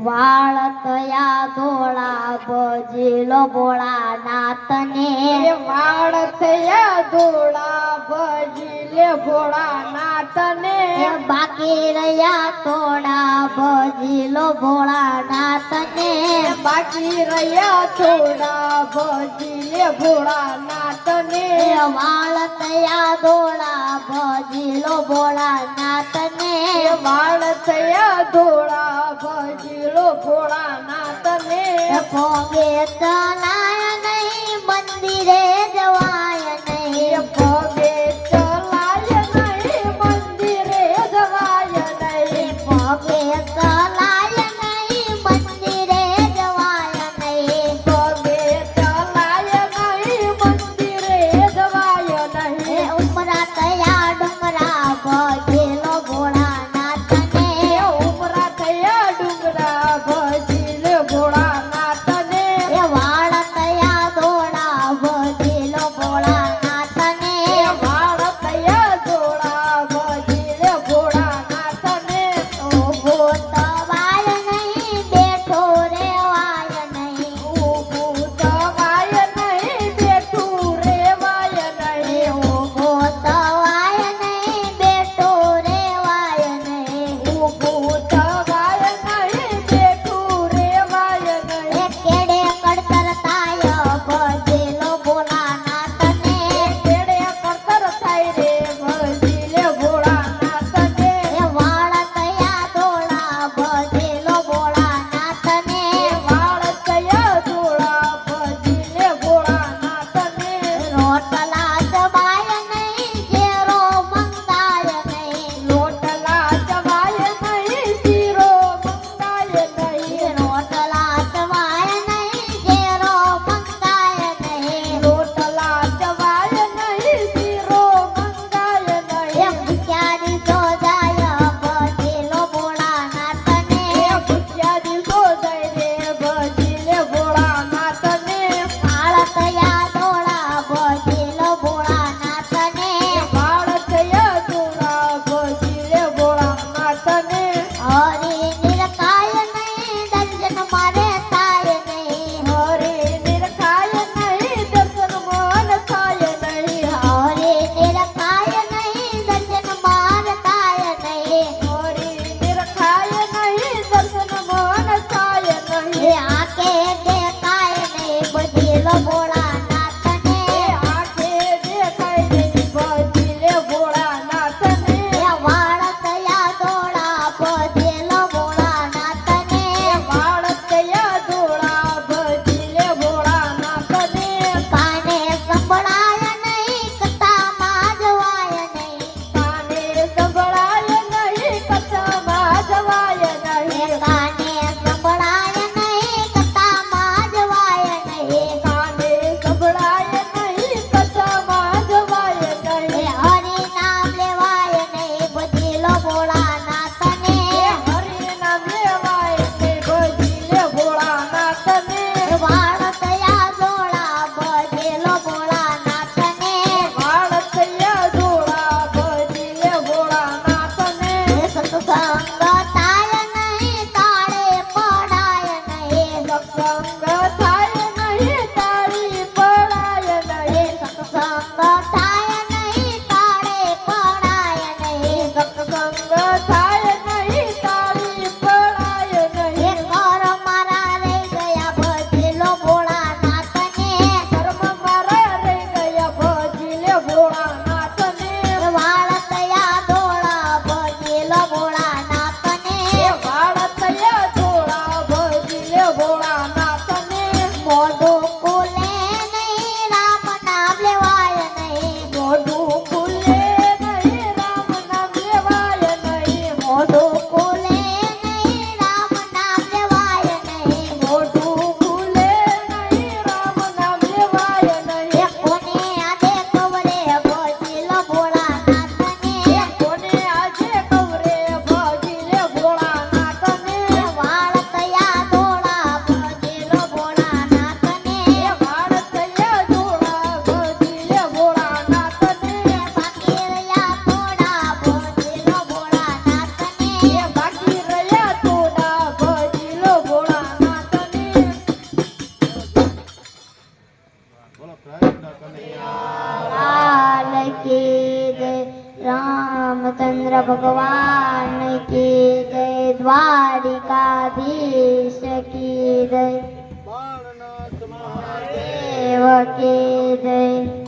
વાળ થયા ધોળા ભજીલો ભોળાનાથને વાળ થયા ધોળા ભજીલે ભોળાનાથને બાકી રહ્યા થોડા ભજીલો ભોળાનાથને બાકી રહ્યા થોડા ભજીલે ભોળાનાથને વાળ થયા ધોળા ભજીલો ભોળાનાથને વાળ થયા ધોળા ભજીલો ભોળાનાથને ભોગે ચલાય નહીં મંદિરે જવાય નહીં ભોગે ચલાય નહીં મંદિરે જવાય નહીં ભોગે ચલાય નહીં મંદિરે જવાય નહીં ભોગે ચલાય નહીં મંદિરે જવાય નહીં ઉમરા તયા ડુંગરા ભજેલો ભોળાનાથને ઉમરા થયા ડુંગરા ભજીલે ભોળાનાથને વાળ તયા ધોળા ભજેલો ભોળાનાથને વાળ થયા ધોળા ભજીલે ભોળાનાથને ઉભો તવાય નહીં બેઠો રેવાય નહીં ઊભું થવાય નહીં બેઠું રેવાય નહીં ઉભો તવાય નહીં બેઠો રેવાય નહીં ઊભું થવાય નહીં બેઠું રેવાય નહીં કેડે કડતર તાય ભજેલો ભોળાનાથને કેડે પડતર થાય રે ભજીલે ભોળાનાથને વાળ તયા ધોળા ભજેલો ભોળાનાથને વાળ થયા ધોળા ભજીલે ભોળાનાથને રોટલા જવાય નહીં ઘેરો મંગાય નહીં લોટલા જવાય નહીં શીરો મંગાય નહીં રોટલા જવાય નહીં ઘેરો મંગાય નહીં લોટલા જવાય નહીં શીરો મંગાય નહીં ભૂખ્યાની તો જાય ભજેલો ભોળાનાથને ભૂખ્યા દિવસો જાય રે ભજીલે ભોળાનાથને વાળ તયા ધોળા ભજેલો ભોળાનાથને વાળ થયા ધોળા ભજીલે ભોળાનાથને હરી નિરખાય નહીં દર્શન મારે થાય નહીં હરે નિરખાય નહીં દર્શન મન થાય નહીં હરી નિરખાય નહીં દર્શન માર થાય નહીં હરે નિરખાય નહીં દર્શન મન થાય એ નહીં આંખે દેખાય નહીં ભજેલો ભોળાનાથને આંખે દેખાય નહીં ભજીલે ભોળાનાથને એ વાળ થયા ધોળા ભજેલો લાલ કી જય રામચંદ્ર ભગવાન કી જય દ્વારિકાધીશ કી જય બાળનાથ મહાદેવ દેવ કી જય